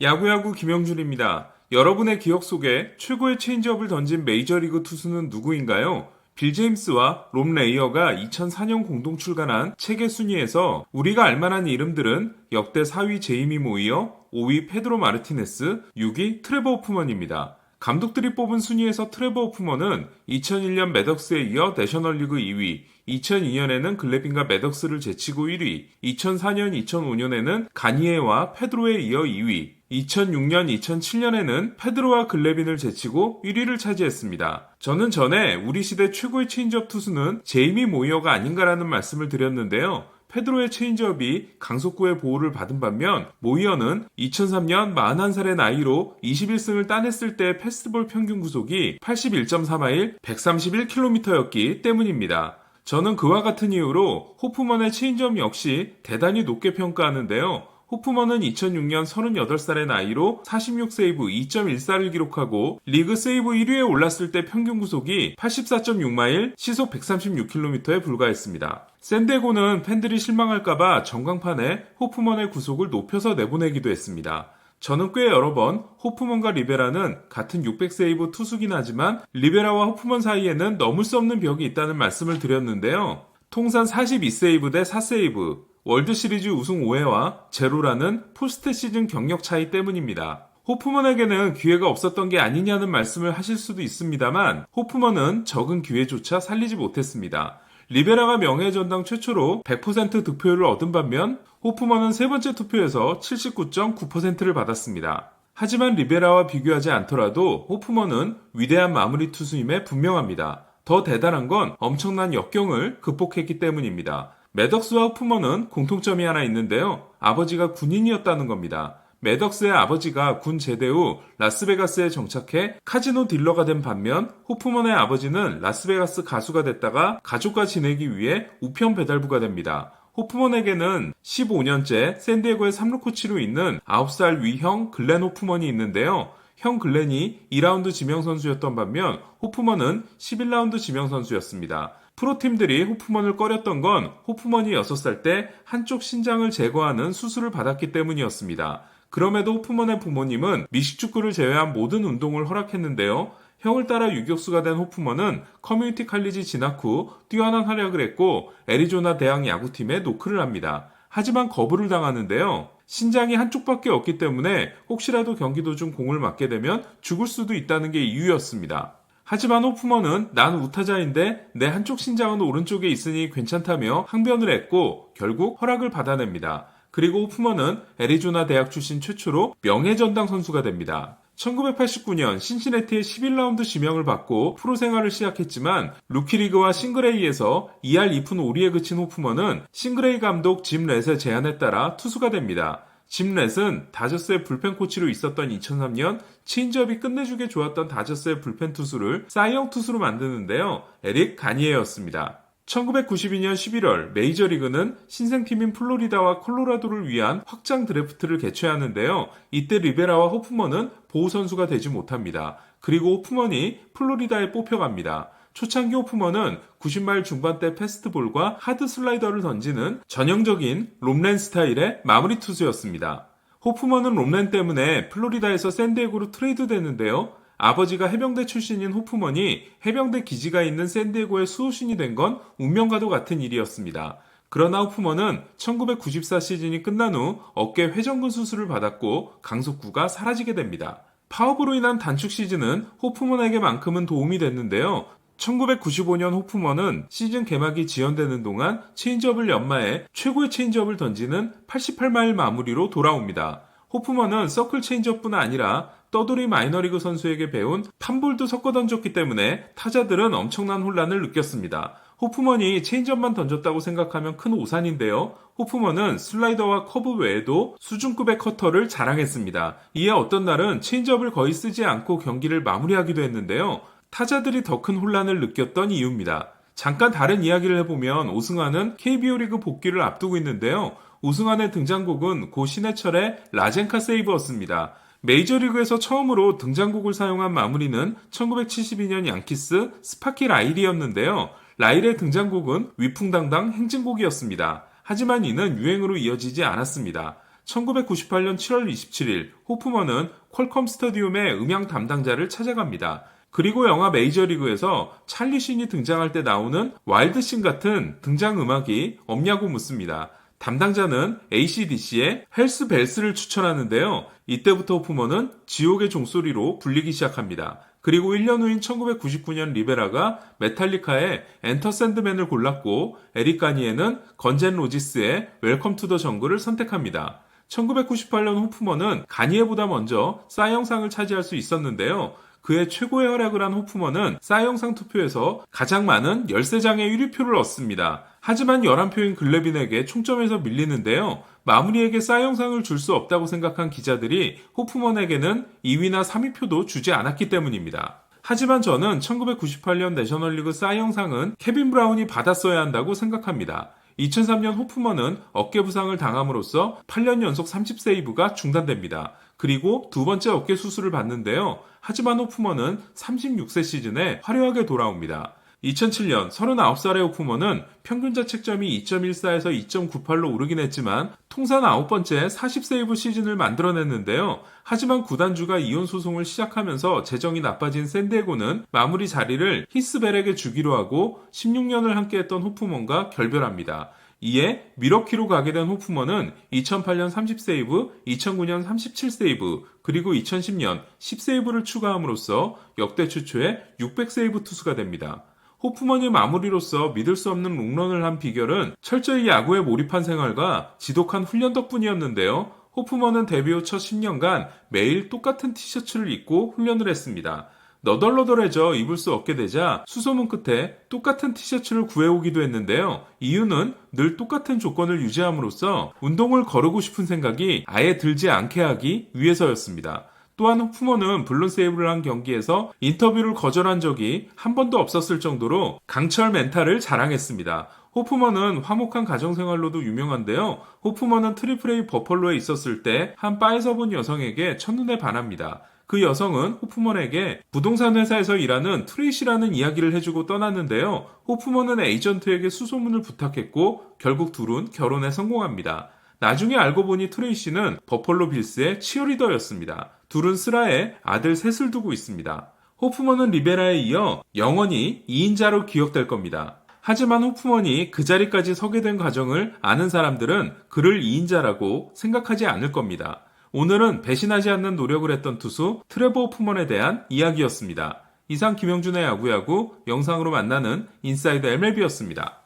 야구야구 김영준입니다. 여러분의 기억 속에 최고의 체인지업을 던진 메이저리그 투수는 누구인가요? 빌 제임스와 롬 레이어가 2004년 공동 출간한 책의 순위에서 우리가 알만한 이름들은 역대 4위 제이미 모이어, 5위 페드로 마르티네스, 6위 트레버 호프먼입니다. 감독들이 뽑은 순위에서 트레버 호프먼은 2001년 매덕스에 이어 내셔널리그 2위, 2002년에는 글래빈과 매덕스를 제치고 1위, 2004년, 2005년에는 가니에와 페드로에 이어 2위, 2006년, 2007년에는 페드로와 글래빈을 제치고 1위를 차지했습니다. 저는 전에 우리 시대 최고의 체인지업 투수는 제이미 모이어가 아닌가라는 말씀을 드렸는데요. 페드로의 체인지업이 강속구의 보호를 받은 반면 모이어는 2003년 41살의 나이로 21승을 따냈을 때 패스트볼 평균 구속이 81.3마일 131km였기 때문입니다. 저는 그와 같은 이유로 호프먼의 체인지업 역시 대단히 높게 평가하는데요. 호프먼은 2006년 38살의 나이로 46세이브 2.14를 기록하고 리그 세이브 1위에 올랐을 때 평균 구속이 84.6마일 시속 136km에 불과했습니다. 샌디에고는 팬들이 실망할까봐 전광판에 호프먼의 구속을 높여서 내보내기도 했습니다. 저는 꽤 여러 번 호프먼과 리베라는 같은 600세이브 투수긴 하지만 리베라와 호프먼 사이에는 넘을 수 없는 벽이 있다는 말씀을 드렸는데요. 통산 42세이브 대 4세이브, 월드시리즈 우승 5회와 제로라는 포스트 시즌 경력 차이 때문입니다. 호프먼에게는 기회가 없었던 게 아니냐는 말씀을 하실 수도 있습니다만 호프먼은 적은 기회조차 살리지 못했습니다. 리베라가 명예전당 최초로 100% 득표율을 얻은 반면 호프먼은 세 번째 투표에서 79.9%를 받았습니다. 하지만 리베라와 비교하지 않더라도 호프먼은 위대한 마무리 투수임에 분명합니다. 더 대단한 건 엄청난 역경을 극복했기 때문입니다. 매덕스와 호프먼은 공통점이 하나 있는데요. 아버지가 군인이었다는 겁니다. 매덕스의 아버지가 군 제대 후 라스베가스에 정착해 카지노 딜러가 된 반면 호프먼의 아버지는 라스베가스 가수가 됐다가 가족과 지내기 위해 우편 배달부가 됩니다. 호프먼에게는 15년째 샌디에고의 3루 코치로 있는 9살 위형 글렌 호프먼이 있는데요. 형 글렌이 2라운드 지명선수였던 반면 호프먼은 11라운드 지명선수였습니다. 프로팀들이 호프먼을 꺼렸던 건 호프먼이 6살 때 한쪽 신장을 제거하는 수술을 받았기 때문이었습니다. 그럼에도 호프먼의 부모님은 미식축구를 제외한 모든 운동을 허락했는데요. 형을 따라 유격수가 된 호프먼은 커뮤니티 칼리지 진학 후 뛰어난 활약을 했고 애리조나 대학 야구팀에 노크를 합니다. 하지만 거부를 당하는데요. 신장이 한쪽밖에 없기 때문에 혹시라도 경기 도중 공을 맞게 되면 죽을 수도 있다는 게 이유였습니다. 하지만 호프먼은 난 우타자인데 내 한쪽 신장은 오른쪽에 있으니 괜찮다며 항변을 했고 결국 허락을 받아냅니다. 그리고 호프먼은 애리조나 대학 출신 최초로 명예전당 선수가 됩니다. 1989년 신시내티의 11라운드 지명을 받고 프로 생활을 시작했지만 루키리그와 싱글A에서 2할 2푼 5리에 그친 호프먼은 싱글A 감독 짐 렛의 제안에 따라 투수가 됩니다. 짐 렛은 다저스의 불펜 코치로 있었던 2003년 체인지업이 끝내주게 좋았던 다저스의 불펜 투수를 사이영 투수로 만드는데요. 에릭 가니에였습니다. 1992년 11월 메이저리그는 신생팀인 플로리다와 콜로라도를 위한 확장 드래프트를 개최하는데요. 이때 리베라와 호프먼은 보호선수가 되지 못합니다. 그리고 호프먼이 플로리다에 뽑혀갑니다. 초창기 호프먼은 90마일 중반대 패스트볼과 하드 슬라이더를 던지는 전형적인 롬랜 스타일의 마무리 투수였습니다. 호프먼은 롬랜 때문에 플로리다에서 샌디에고로 트레이드 됐는데요. 아버지가 해병대 출신인 호프먼이 해병대 기지가 있는 샌디에고의 수호신이 된 건 운명과도 같은 일이었습니다. 그러나 호프먼은 1994 시즌이 끝난 후 어깨 회전근 수술을 받았고 강속구가 사라지게 됩니다. 파업으로 인한 단축 시즌은 호프먼에게만큼은 도움이 됐는데요. 1995년 호프먼은 시즌 개막이 지연되는 동안 체인지업을 연마해 최고의 체인지업을 던지는 88마일 마무리로 돌아옵니다. 호프먼은 서클 체인지업뿐 아니라 떠돌이 마이너리그 선수에게 배운 팜볼도 섞어 던졌기 때문에 타자들은 엄청난 혼란을 느꼈습니다. 호프먼이 체인지업만 던졌다고 생각하면 큰 오산인데요. 호프먼은 슬라이더와 커브 외에도 수준급의 커터를 자랑했습니다. 이에 어떤 날은 체인지업을 거의 쓰지 않고 경기를 마무리하기도 했는데요. 타자들이 더 큰 혼란을 느꼈던 이유입니다. 잠깐 다른 이야기를 해보면 오승환은 KBO 리그 복귀를 앞두고 있는데요. 오승환의 등장곡은 고 신해철의 라젠카 세이브였습니다. 메이저리그에서 처음으로 등장곡을 사용한 마무리는 1972년 양키스 스파키 라일이었는데요. 라일의 등장곡은 위풍당당 행진곡이었습니다. 하지만 이는 유행으로 이어지지 않았습니다. 1998년 7월 27일 호프먼은 퀄컴 스터디움의 음향 담당자를 찾아갑니다. 그리고 영화 메이저리그에서 찰리 씬이 등장할 때 나오는 와일드씬 같은 등장음악이 없냐고 묻습니다. 담당자는 AC/DC의 헬스 벨스를 추천하는데요. 이때부터 호프먼은 지옥의 종소리로 불리기 시작합니다. 그리고 1년 후인 1999년 리베라가 메탈리카의 엔터 샌드맨을 골랐고 에릭 가니에는 건젠 로지스의 웰컴 투 더 정글을 선택합니다. 1998년 호프먼은 가니에보다 먼저 싸이영상을 차지할 수 있었는데요. 그의 최고의 활약을 한 호프먼은 싸이영상 투표에서 가장 많은 13장의 1위표를 얻습니다. 하지만 11표인 글래빈에게 총점에서 밀리는데요. 마무리에게 싸이영상을 줄 수 없다고 생각한 기자들이 호프먼에게는 2위나 3위표도 주지 않았기 때문입니다. 하지만 저는 1998년 내셔널리그 싸이영상은 케빈 브라운이 받았어야 한다고 생각합니다. 2003년 호프먼은 어깨 부상을 당함으로써 8년 연속 30세이브가 중단됩니다. 그리고 두 번째 어깨 수술을 받는데요. 하지만 호프먼은 36세 시즌에 화려하게 돌아옵니다. 2007년 39살의 호프먼은 평균 자책점이 2.14에서 2.98로 오르긴 했지만 통산 9번째 40세이브 시즌을 만들어냈는데요. 하지만 구단주가 이혼 소송을 시작하면서 재정이 나빠진 샌디에고는 마무리 자리를 히스벨에게 주기로 하고 16년을 함께했던 호프먼과 결별합니다. 이에 미러키로 가게 된 호프먼은 2008년 30세이브, 2009년 37세이브, 그리고 2010년 10세이브를 추가함으로써 역대 최초의 600세이브 투수가 됩니다. 호프먼이 마무리로서 믿을 수 없는 롱런을 한 비결은 철저히 야구에 몰입한 생활과 지독한 훈련 덕분이었는데요. 호프먼은 데뷔 후 첫 10년간 매일 똑같은 티셔츠를 입고 훈련을 했습니다. 너덜너덜해져 입을 수 없게 되자 수소문 끝에 똑같은 티셔츠를 구해오기도 했는데요. 이유는 늘 똑같은 조건을 유지함으로써 운동을 거르고 싶은 생각이 아예 들지 않게 하기 위해서였습니다. 또한 호프먼은 블론 세이브를 한 경기에서 인터뷰를 거절한 적이 한 번도 없었을 정도로 강철 멘탈을 자랑했습니다. 호프먼은 화목한 가정생활로도 유명한데요. 호프먼은 트리플 A 버펄로에 있었을 때 한 바에서 본 여성에게 첫눈에 반합니다. 그 여성은 호프먼에게 부동산 회사에서 일하는 트레이시라는 이야기를 해주고 떠났는데요. 호프먼은 에이전트에게 수소문을 부탁했고 결국 둘은 결혼에 성공합니다. 나중에 알고 보니 트레이시는 버펄로 빌스의 치어리더였습니다. 둘은 슬하에 아들 셋을 두고 있습니다. 호프먼은 리베라에 이어 영원히 2인자로 기억될 겁니다. 하지만 호프먼이 그 자리까지 서게 된 과정을 아는 사람들은 그를 2인자라고 생각하지 않을 겁니다. 오늘은 배신하지 않는 노력을 했던 투수 트레버 호프먼에 대한 이야기였습니다. 이상 김영준의 야구야구 영상으로 만나는 인사이더 MLB였습니다.